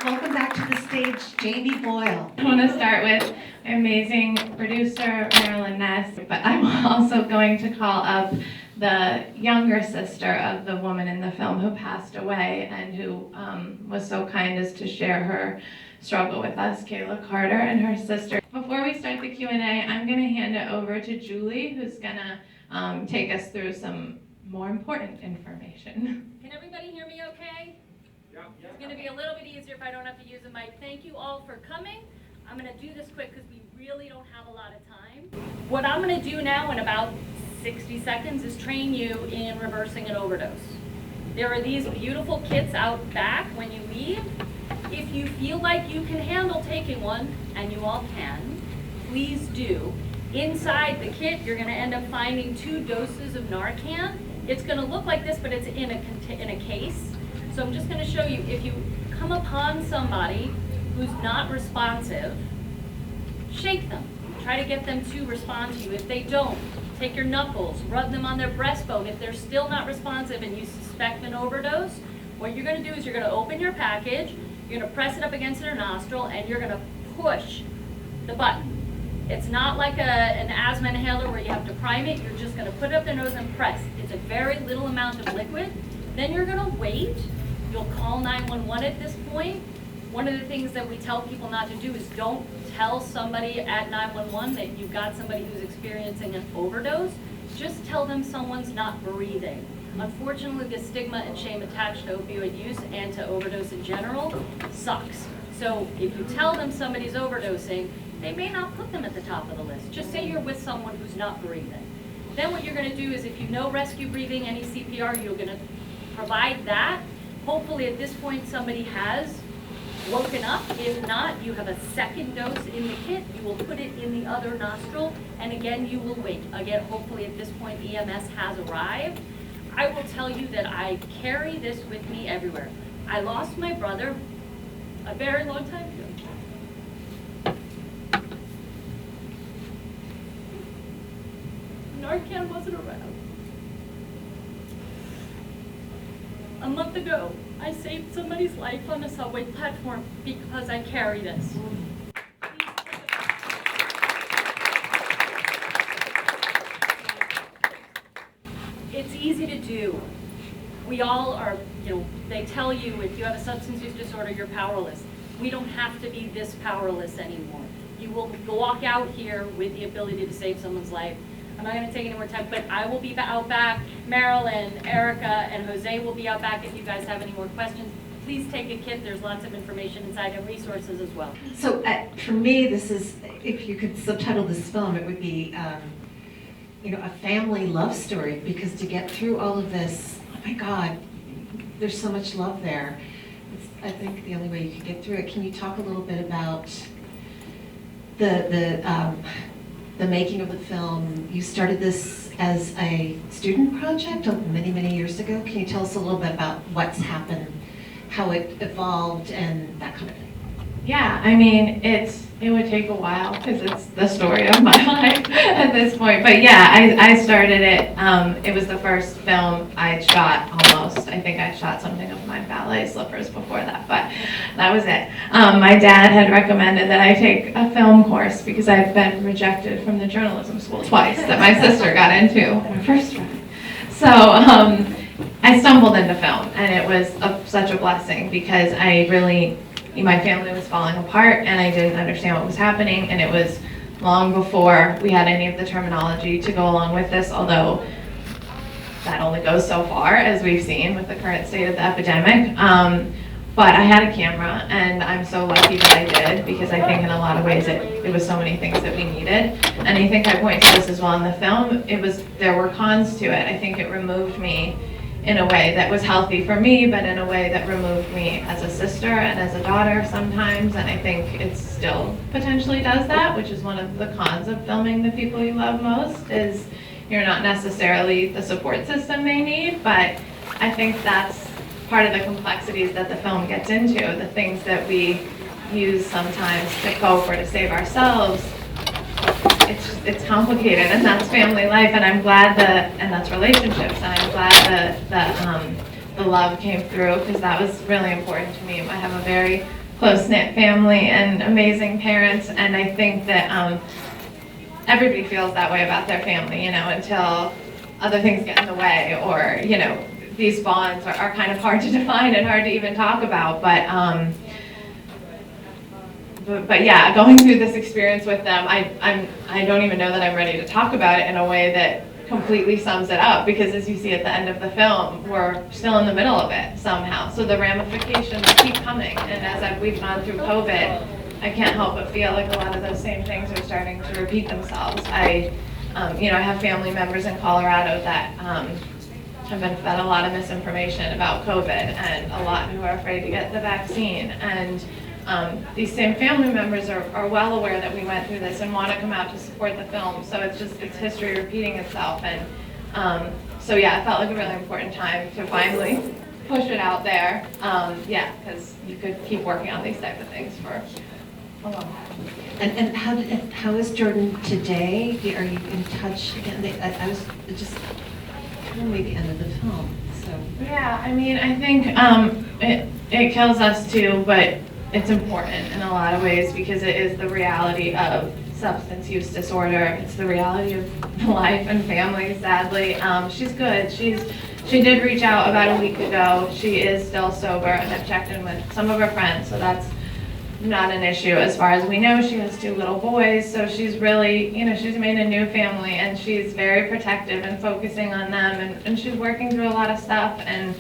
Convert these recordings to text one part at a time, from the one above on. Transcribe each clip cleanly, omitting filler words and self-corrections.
Welcome back to the stage, Jamie Boyle. I want to start with my amazing producer, Marilyn, Ness, but I'm also going to call up the younger sister of the woman in the film who passed away and who was so kind as to share her struggle with us, Kayla Carter and her sister. Before we start the Q&A, I'm going to hand it over to Julie, who's going to take us through some more important information. Can everybody hear me okay? Yeah. It's going to be a little bit easier if I don't have to use a mic. Thank you all for coming. I'm going to do this quick because we really don't have a lot of time. What I'm going to do now in about 60 seconds is train you in reversing an overdose. There are these beautiful kits out back when you leave. If you feel like you can handle taking one, and you all can, please do. Inside the kit, you're going to end up finding 2 doses of Narcan. It's going to look like this, but it's in a case. So I'm just going to show you, if you come upon somebody who's not responsive, shake them. Try to get them to respond to you. If they don't, take your knuckles, rub them on their breastbone. If they're still not responsive and you suspect an overdose, what you're going to do is you're going to open your package, you're going to press it up against their nostril, and you're going to push the button. It's not like an asthma inhaler where you have to prime it. You're just going to put it up their nose and press. It's a very little amount of liquid. Then you're going to wait. You'll call 911 at this point. One of the things that we tell people not to do is don't tell somebody at 911 that you've got somebody who's experiencing an overdose. Just tell them someone's not breathing. Unfortunately, the stigma and shame attached to opioid use and to overdose in general sucks. So if you tell them somebody's overdosing, they may not put them at the top of the list. Just say you're with someone who's not breathing. Then what you're going to do is, if you know rescue breathing, any CPR, you're going to provide that. Hopefully at this point somebody has woken up. If not, you have a second dose in the kit. You will put it in the other nostril, and again you will wait. Again, hopefully at this point EMS has arrived. I will tell you that I carry this with me everywhere. I lost my brother a very long time ago. Narcan wasn't around. A month ago, I saved somebody's life on a subway platform because I carry this. It's easy to do. We all are, they tell you if you have a substance use disorder, you're powerless. We don't have to be this powerless anymore. You will walk out here with the ability to save someone's life. I'm not going to take any more time, but I will be out back. Marilyn, Erica, and Jose will be out back if you guys have any more questions. Please take a kit. There's lots of information inside and resources as well. So for me, this is, if you could subtitle this film, it would be, a family love story, because to get through all of this, oh my God, there's so much love there. It's, I think, the only way you could get through it. Can you talk a little bit about the making of the film? You started this as a student project many, many years ago. Can you tell us a little bit about what's happened, how it evolved, and that kind of thing? Yeah, I mean, it would take a while because it's the story of my life at this point. But yeah, I started it. It was the first film I'd shot almost. I think I shot something of my ballet slippers before that, but that was it. My dad had recommended that I take a film course because I'd been rejected from the journalism school twice that my sister got into on her first try. So I stumbled into film, and it was such a blessing because my family was falling apart and I didn't understand what was happening, and it was long before we had any of the terminology to go along with this, although that only goes so far, as we've seen with the current state of the epidemic. But I had a camera, and I'm so lucky that I did, because I think in a lot of ways it was so many things that we needed. And I think I point to this as well in the film. There were cons to it. I think it removed me in a way that was healthy for me, but in a way that removed me as a sister and as a daughter sometimes, and I think it still potentially does that, which is one of the cons of filming the people you love most, is you're not necessarily the support system they need, but I think that's part of the complexities that the film gets into, the things that we use sometimes to cope or to save ourselves. It's complicated, and that's family life, and I'm glad and that's relationships, and I'm glad that the love came through, because that was really important to me. I have a very close-knit family and amazing parents, and I think that everybody feels that way about their family, you know, until other things get in the way, or, you know, these bonds are kind of hard to define and hard to even talk about, but yeah, going through this experience with them, I don't even know that I'm ready to talk about it in a way that completely sums it up, because as you see at the end of the film, we're still in the middle of it somehow. So the ramifications keep coming, and as we've gone through COVID, I can't help but feel like a lot of those same things are starting to repeat themselves. I have family members in Colorado that have been fed a lot of misinformation about COVID, and a lot who are afraid to get the vaccine. And these same family members are well aware that we went through this and want to come out to support the film. So it's history repeating itself. And so yeah, it felt like a really important time to finally push it out there. Because you could keep working on these types of things for a long time. And how is Jordan today? Are you in touch again? I was just telling me the end of the film. So yeah, I mean, I think it kills us too, but it's important in a lot of ways, because it is the reality of substance use disorder. It's the reality of life and family, sadly. She's good. She did reach out about a week ago. She is still sober, and I've checked in with some of her friends, so that's not an issue. As far as we know, she has 2 little boys, so she's really, she's made a new family, and she's very protective and focusing on them, and she's working through a lot of stuff, and,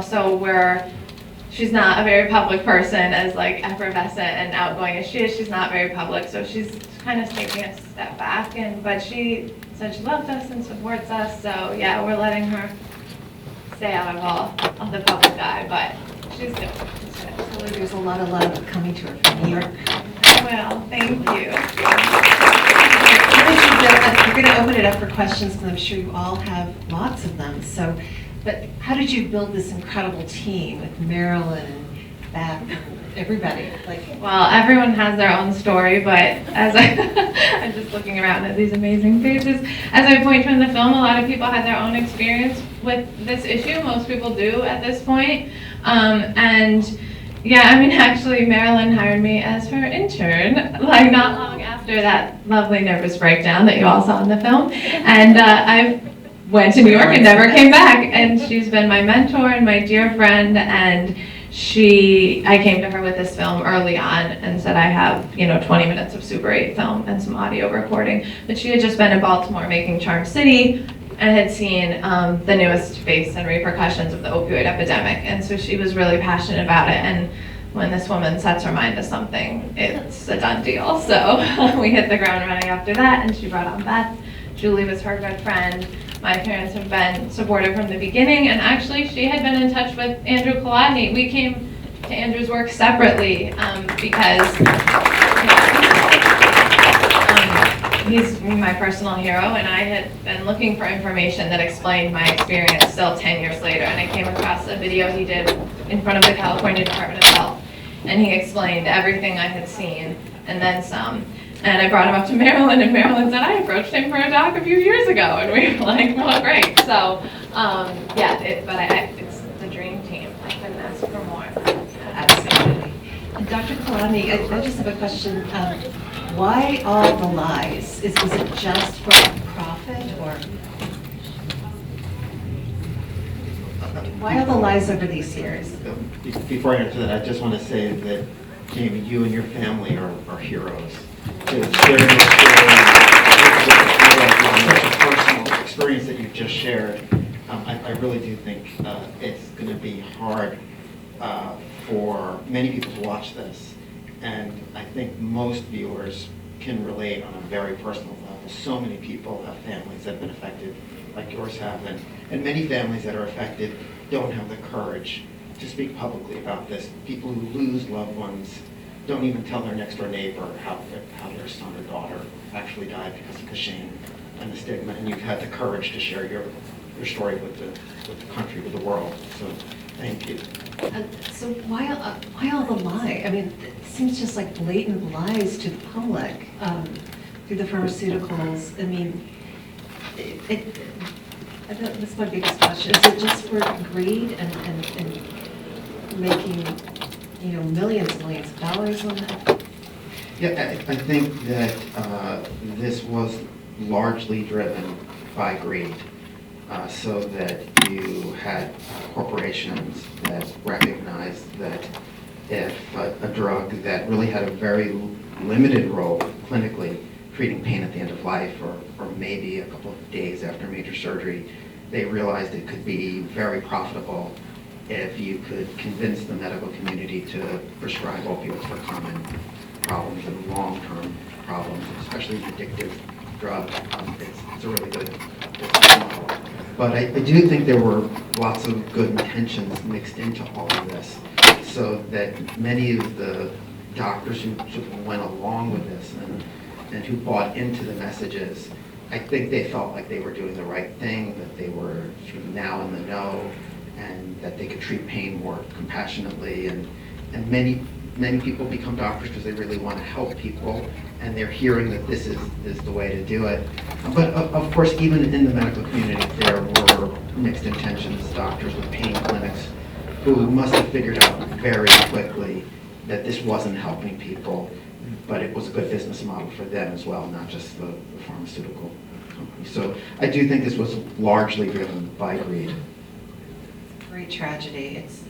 so she's not a very public person, as like effervescent and outgoing as she is. She's not very public, so she's kind of taking a step back, but she said she loves us and supports us, so yeah, we're letting her stay out of all of the public eye, but she's good. well, there's a lot of love coming to her from New York. Well, thank you. We're going to open it up for questions, because I'm sure you all have lots of them. So, but how did you build this incredible team with Marilyn and Beth and everybody? Well, everyone has their own story, but as I'm just looking around at these amazing faces, as I point to in the film, a lot of people had their own experience with this issue. Most people do at this point. And yeah, I mean, actually, Marilyn hired me as her intern, not long after that lovely nervous breakdown that you all saw in the film. And I went to New York and never came back. And she's been my mentor and my dear friend. And I came to her with this film early on and said, I have, 20 minutes of Super 8 film and some audio recording. But she had just been in Baltimore making Charm City, and had seen the newest face and repercussions of the opioid epidemic. And so she was really passionate about it. And when this woman sets her mind to something, it's a done deal. So we hit the ground running after that, and she brought on Beth. Julie was her good friend. My parents have been supportive from the beginning, and actually she had been in touch with Andrew Kolodny. We came to Andrew's work separately because he's my personal hero, and I had been looking for information that explained my experience still 10 years later, and I came across a video he did in front of the California Department of Health, and he explained everything I had seen, and then some. And I brought him up to Marilyn, and Marilyn said, I approached him for a doc a few years ago, and we were like, well, great. So, it's the dream team. I couldn't ask for more. Absolutely. And Dr. Kolodny, I just have a question. Why all the lies? Is it just for profit, or why all the lies over these years? Before I answer that, I just want to say that, Jamie, you and your family are heroes. To share your story, such a personal experience that you've just shared, I really do think it's going to be hard for many people to watch this. And I think most viewers can relate on a very personal level. So many people have families that have been affected, like yours have, and many families that are affected don't have the courage to speak publicly about this. People who lose loved ones don't even tell their next door neighbor how their son or daughter actually died because of the shame and the stigma. And you've had the courage to share your story with the country, with the world. So thank you. So why all the lie? I mean, it seems just like blatant lies to the public through the pharmaceuticals. I mean, that's my biggest question. Is it just for greed and making millions and millions of dollars on that? Yeah, I think that this was largely driven by greed, so that you had corporations that recognized that if a drug that really had a very limited role clinically treating pain at the end of life or maybe a couple of days after major surgery, they realized it could be very profitable if you could convince the medical community to prescribe opioids for common problems and long-term problems, especially addictive drug. It's a really good business model. But I do think there were lots of good intentions mixed into all of this, so that many of the doctors who sort of went along with this and who bought into the messages, I think they felt like they were doing the right thing, that they were sort of now in the know, and that they could treat pain more compassionately. And many people become doctors because they really want to help people, and they're hearing that this is the way to do it. But of course, even in the medical community, there were mixed intentions, doctors with pain clinics who must have figured out very quickly that this wasn't helping people, but it was a good business model for them as well, not just the pharmaceutical company. So I do think this was largely driven by greed. Great tragedy. It's.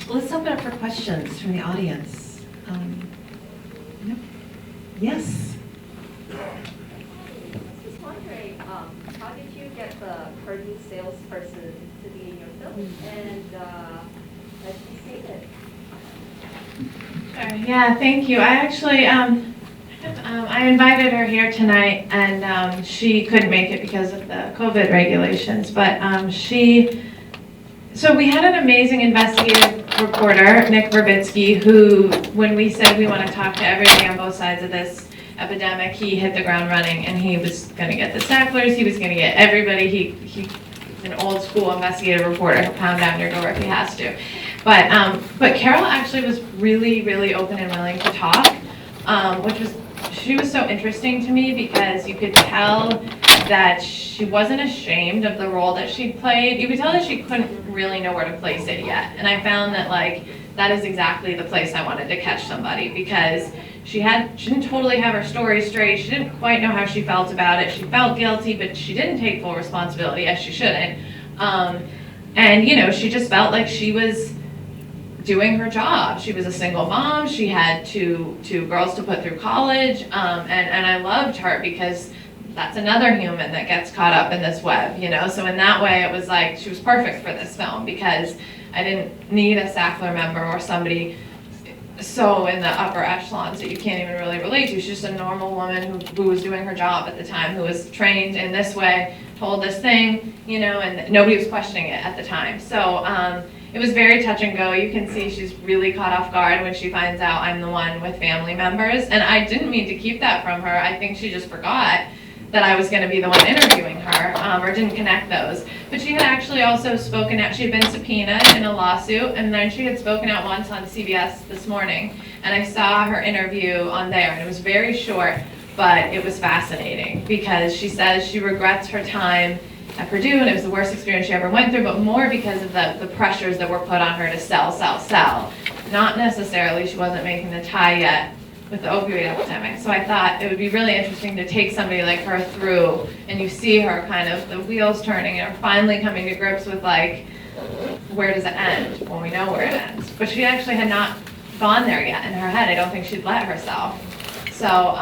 Let's open up for questions from the audience. Yep. Yes. I was just wondering, how did you get the Kolodny salesperson to be in your film, and how did you see it? Yeah, thank you. I actually, I invited her here tonight, and she couldn't make it because of the COVID regulations, but so we had an amazing investigative reporter, Nick Verbitsky, who, when we said we want to talk to everybody on both sides of this epidemic, he hit the ground running, and he was going to get the Sacklers, he was going to get everybody. He's an old school investigative reporter. He'll pound down your door if he has to. But Carol actually was really, really open and willing to talk, she was so interesting to me because you could tell that she wasn't ashamed of the role that she played. You could tell that she couldn't really know where to place it yet. And I found that that is exactly the place I wanted to catch somebody, because she didn't totally have her story straight. She didn't quite know how she felt about it. She felt guilty, but she didn't take full responsibility, as she shouldn't. And she just felt like she was doing her job. She was a single mom. She had two girls to put through college, and I loved her because that's another human that gets caught up in this web, So in that way, it was like she was perfect for this film, because I didn't need a Sackler member or somebody so in the upper echelons that you can't even really relate to. She's just a normal woman who was doing her job at the time, who was trained in this way, told this thing, and nobody was questioning it at the time. So it was very touch and go. You can see she's really caught off guard when she finds out I'm the one with family members. And I didn't mean to keep that from her. I think she just forgot that I was going to be the one interviewing her, or didn't connect those. But she had actually also spoken out. She had been subpoenaed in a lawsuit, and then she had spoken out once on CBS this morning. And I saw her interview on there, and it was very short, but it was fascinating, because she says she regrets her time at Purdue, and it was the worst experience she ever went through, but more because of the pressures that were put on her to sell. Not necessarily, she wasn't making the tie yet with the opioid epidemic. So I thought it would be really interesting to take somebody like her through, and you see her kind of, the wheels turning, and her finally coming to grips with where does it end? Well, we know where it ends. But she actually had not gone there yet in her head. I don't think she'd let herself. So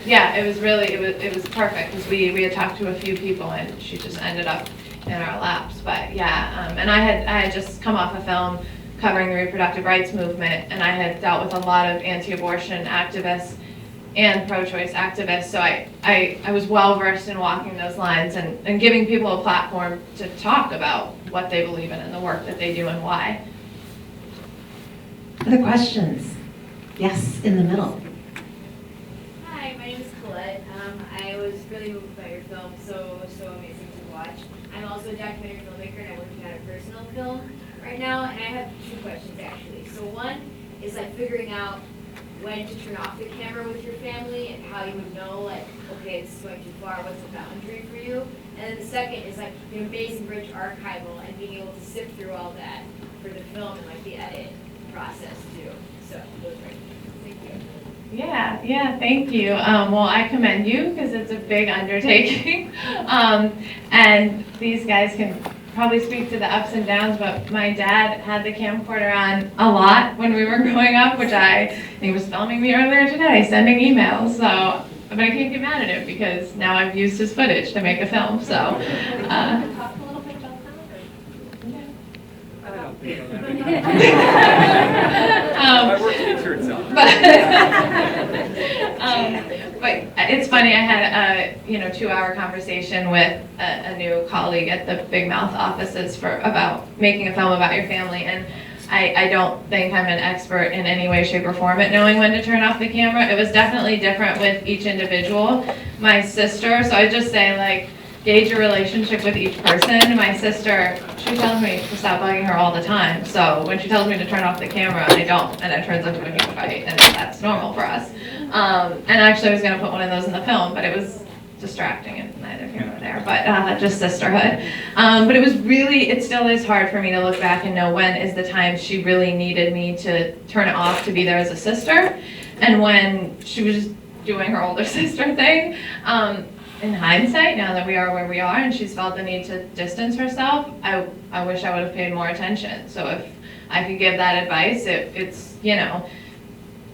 yeah, it was perfect, because we had talked to a few people, and she just ended up in our laps. But yeah, and I had just come off a film covering the reproductive rights movement, and I had dealt with a lot of anti-abortion activists and pro-choice activists, so I was well versed in walking those lines and giving people a platform to talk about what they believe in and the work that they do and why. Other questions? Yes, in the middle. Hi, my name is Colette. I was really moved by your film, so amazing to watch. I'm also a documentary filmmaker, and I'm working on a personal film right now, and I have two questions actually. So one is figuring out when to turn off the camera with your family, and how you would know okay, this is going too far, what's the boundary for you? And then the second is the amazing rich archival, and being able to sift through all that for the film and like the edit process too. So those are, thank you. Yeah, thank you. Well, I commend you because it's a big undertaking. And these guys can probably speak to the ups and downs, but my dad had the camcorder on a lot when we were growing up, which he was filming me earlier today, sending emails. So, but I can't get mad at it because now I've used his footage to make a film. So, Talk a little bit about My work speaks for itself. But it's funny, I had a 2-hour conversation with a new colleague at the Big Mouth offices about making a film about your family, and I don't think I'm an expert in any way, shape, or form at knowing when to turn off the camera. It was definitely different with each individual. My sister, so I just say like, gauge your relationship with each person. My sister, she tells me to stop bugging her all the time. So when she tells me to turn off the camera, I don't, and it turns into a huge fight, and that's normal for us. And actually I was gonna put one of those in the film, but it was distracting and neither here nor there, but just sisterhood. But it still is hard for me to look back and know when is the time she really needed me to turn it off to be there as a sister, and when she was just doing her older sister thing. In hindsight, now that we are where we are and she's felt the need to distance herself, I wish I would have paid more attention. So if I could give that advice, it's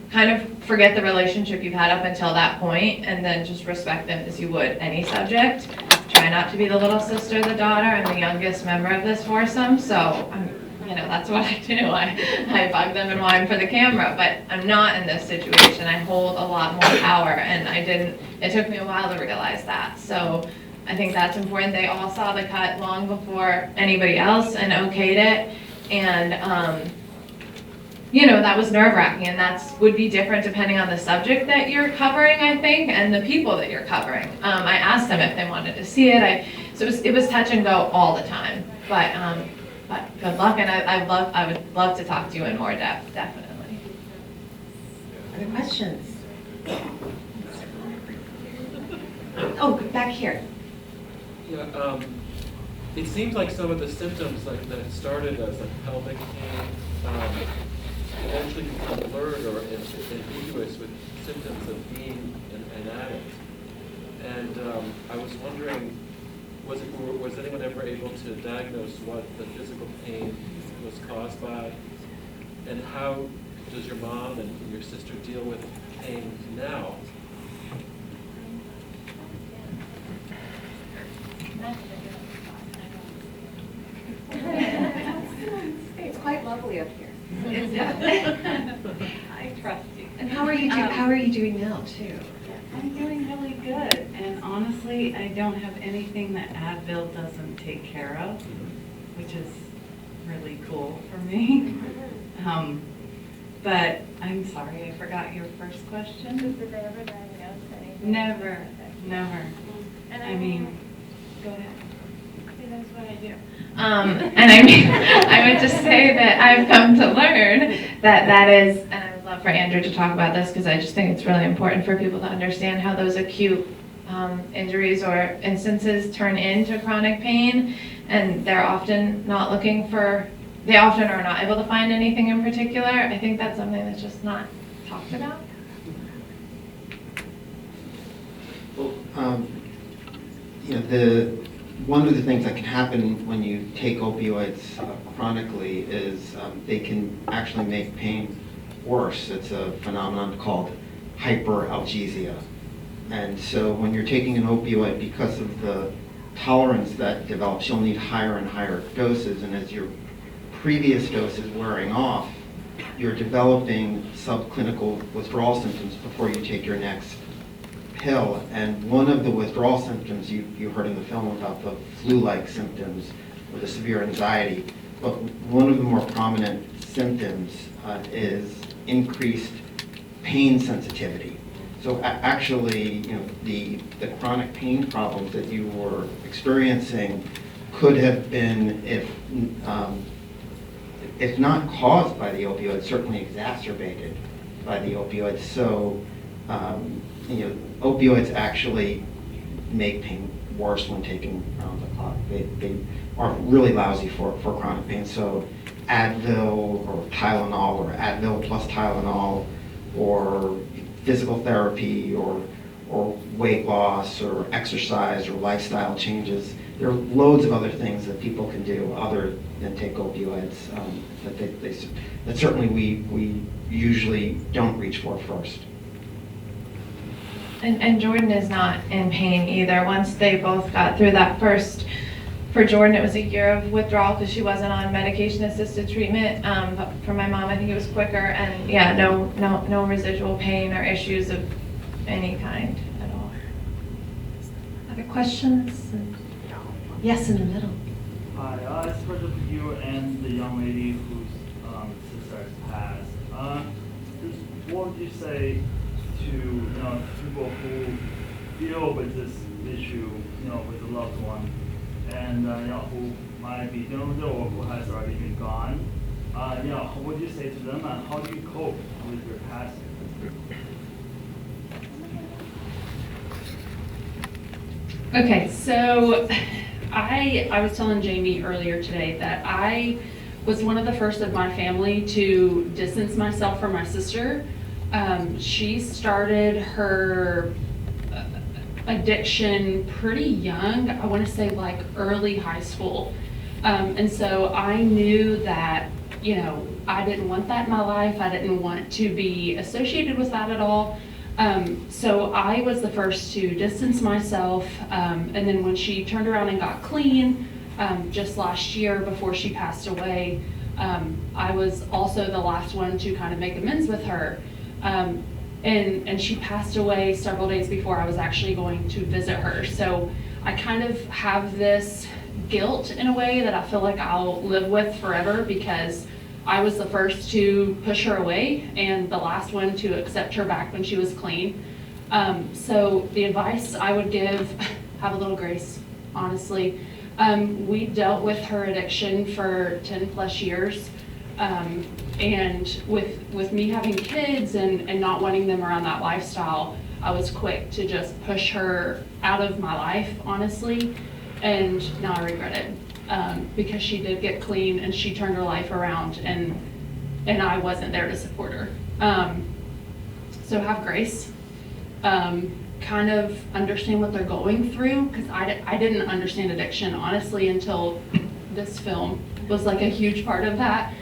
kind of forget the relationship you've had up until that point and then just respect them as you would any subject. Try not to be the little sister, the daughter, and the youngest member of this foursome, so that's what I do. I bug them and whine for the camera, but I'm not in this situation. I hold a lot more power, and it took me a while to realize that. So I think that's important. They all saw the cut long before anybody else and okayed it, and that was nerve-wracking, and would be different depending on the subject that you're covering, I think, and the people that you're covering. I asked them if they wanted to see it. So it was touch and go all the time, but good luck, and I would love to talk to you in more depth, definitely. Other questions? Oh, back here. Yeah, it seems like some of the symptoms that started as pelvic pain eventually become blurred or ambiguous with symptoms of being an addict. And I was wondering, was anyone ever able to diagnose what the physical pain was caused by? And how does your mom and your sister deal with pain now? It's quite lovely up here. I trust you. And how are you doing now, too? I'm doing really good, and honestly, I don't have anything that Advil doesn't take care of, which is really cool for me. But I'm sorry, I forgot your first question. Did they ever diagnose anything? Never. And I mean, go ahead. See, that's what I do. And I would just say that I've come to learn that is, and I would love for Andrew to talk about this because I just think it's really important for people to understand how those acute injuries or instances turn into chronic pain, and they're often not they often are not able to find anything in particular. I think that's something that's just not talked about. Well, one of the things that can happen when you take opioids chronically is they can actually make pain worse. It's a phenomenon called hyperalgesia. And so when you're taking an opioid, because of the tolerance that develops, you'll need higher and higher doses. And as your previous dose is wearing off, you're developing subclinical withdrawal symptoms before you take your next pill. And one of the withdrawal symptoms, you heard in the film about the flu-like symptoms or the severe anxiety, but one of the more prominent symptoms is increased pain sensitivity. So actually, the chronic pain problems that you were experiencing could have been, if not caused by the opioids, certainly exacerbated by the opioids. So, opioids actually make pain worse when taken around the clock. They are really lousy for chronic pain. So Advil or Tylenol or Advil plus Tylenol or physical therapy or weight loss or exercise or lifestyle changes. There are loads of other things that people can do other than take opioids that certainly we usually don't reach for first. And Jordan is not in pain either. Once they both got through that first, for Jordan, it was a year of withdrawal because she wasn't on medication-assisted treatment. But for my mom, I think it was quicker. And yeah, no residual pain or issues of any kind at all. Other questions? Yes, in the middle. Hi, it's for you and the young lady whose sister has passed. What would you say to people who deal with this issue, with a loved one, and who might be dealing with it or who has already been gone? What would you say to them, and how do you cope with your passing? Okay, so I was telling Jamie earlier today that I was one of the first of my family to distance myself from my sister. She started her addiction pretty young, I want to say like early high school. And so I knew that, I didn't want that in my life. I didn't want to be associated with that at all. So I was the first to distance myself. And then when she turned around and got clean, just last year before she passed away, I was also the last one to kind of make amends with her. And she passed away several days before I was actually going to visit her. So I kind of have this guilt in a way that I feel like I'll live with forever because I was the first to push her away and the last one to accept her back when she was clean. So the advice I would give, have a little grace, honestly. We dealt with her addiction for 10 plus years. And with me having kids and not wanting them around that lifestyle, I was quick to just push her out of my life, honestly. And now I regret it. Because she did get clean and she turned her life around and I wasn't there to support her. So have grace, kind of understand what they're going through, because I didn't understand addiction honestly until this film was like a huge part of that.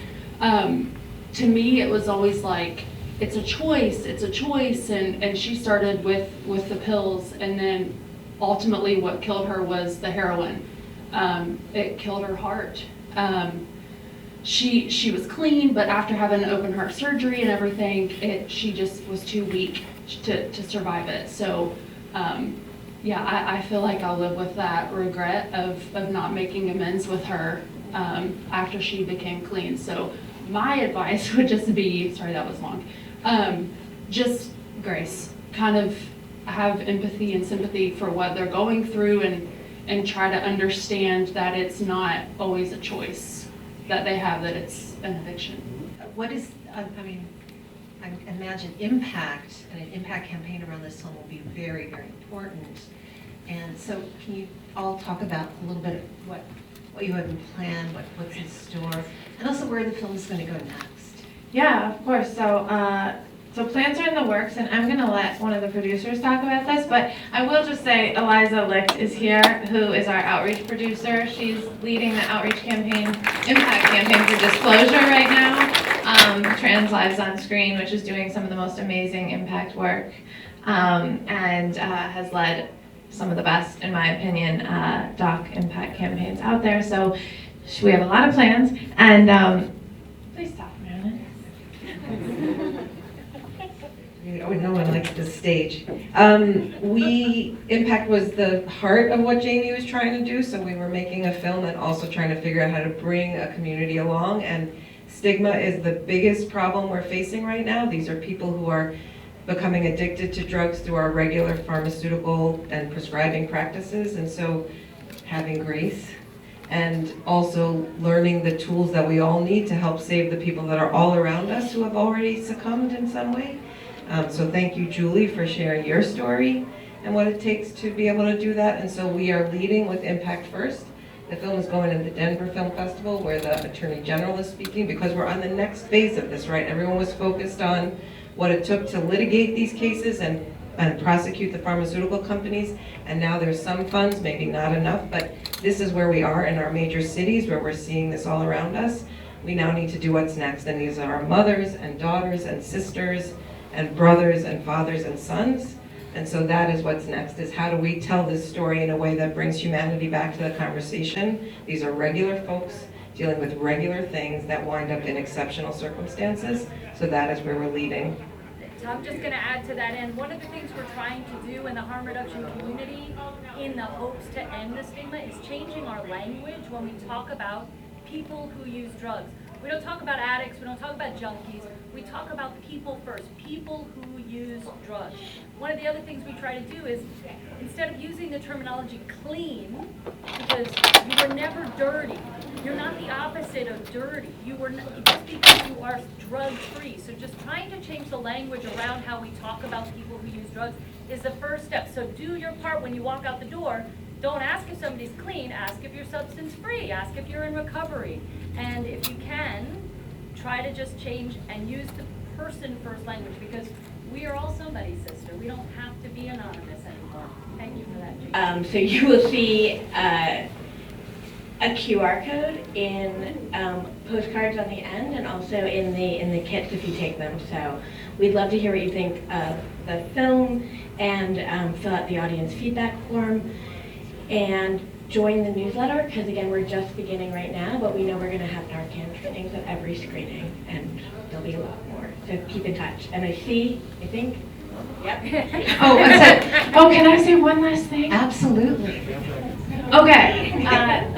To me it was always like, it's a choice, and she started with the pills, and then ultimately what killed her was the heroin. It killed her heart. She was clean, but after having open heart surgery and everything, she just was too weak to survive it. So, yeah, I feel like I'll live with that regret of not making amends with her after she became clean. So my advice would just be, sorry that was long, just grace. Kind of have empathy and sympathy for what they're going through and try to understand that it's not always a choice that they have, that it's an addiction. What is, I imagine impact and an impact campaign around this film will be very, very important. And so can you all talk about a little bit of what you have in plan, what's in store, and also where the film is going to go next? Yeah, of course. So plans are in the works, and I'm going to let one of the producers talk about this, but I will just say Eliza Licht is here, who is our outreach producer. She's leading the outreach campaign, impact campaign for disclosure right now, Trans Lives on Screen, which is doing some of the most amazing impact work, and has led some of the best, in my opinion, DOC impact campaigns out there. So we have a lot of plans, and please stop, Marilyn. No one likes this stage. Impact was the heart of what Jamie was trying to do, so we were making a film and also trying to figure out how to bring a community along, and stigma is the biggest problem we're facing right now. These are people who are becoming addicted to drugs through our regular pharmaceutical and prescribing practices, and so having grace and also learning the tools that we all need to help save the people that are all around us who have already succumbed in some way. So thank you, Julie, for sharing your story and what it takes to be able to do that. And so we are leading with Impact First. The film is going to the Denver Film Festival where the Attorney General is speaking, because we're on the next phase of this, right? Everyone was focused on what it took to litigate these cases and prosecute the pharmaceutical companies, and now there's some funds, maybe not enough, but this is where we are in our major cities where we're seeing this all around us. We now need to do what's next, and these are our mothers and daughters and sisters and brothers and fathers and sons. And so that is what's next, is how do we tell this story in a way that brings humanity back to the conversation. These are regular folks dealing with regular things that wind up in exceptional circumstances. So that is where we're leading. So I'm just going to add to that end, one of the things we're trying to do in the harm reduction community in the hopes to end the stigma is changing our language when we talk about people who use drugs. We don't talk about addicts, we don't talk about junkies, we talk about people first, people who use drugs. One of the other things we try to do is, instead of using the terminology clean, because you were never dirty, you're not the opposite of dirty, you were not, just because you are drug-free. So just trying to change the language around how we talk about people who use drugs is the first step. So do your part when you walk out the door. Don't ask if somebody's clean, ask if you're substance-free, ask if you're in recovery. And if you can, try to just change and use the person-first language, because we are all somebody's sister. We don't have to be anonymous anymore. Thank you for that, Jamie. So you will see a QR code in postcards on the end, and also in the kits if you take them. So we'd love to hear what you think of the film, and fill out the audience feedback form, and join the newsletter, because again, we're just beginning right now, but we know we're going to have Narcan trainings at every screening, and there'll be a lot more. So keep in touch. And I think, yep. Can I say one last thing? Absolutely. Okay,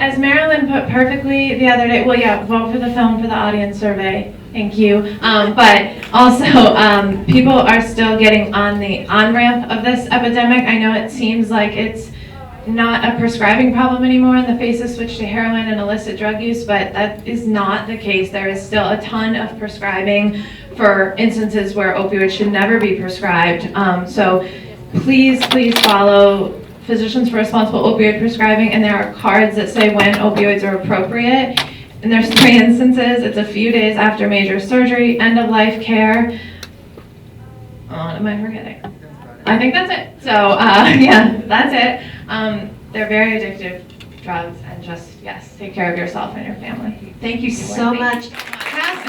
as Marilyn put perfectly the other day, well, yeah, vote for the film for the audience survey. Thank you. But also, people are still getting on the on-ramp of this epidemic. I know it seems like it's not a prescribing problem anymore in the face of switch to heroin and illicit drug use, but that is not the case. There is still a ton of prescribing for instances where opioids should never be prescribed. So please follow Physicians for Responsible Opioid Prescribing, and there are cards that say when opioids are appropriate. And there's 3 instances. It's a few days after major surgery, end-of-life care. What am I forgetting? I think that's it. So yeah, that's it. They're very addictive drugs, and just, yes, take care of yourself and your family. Thank you so much. Cass,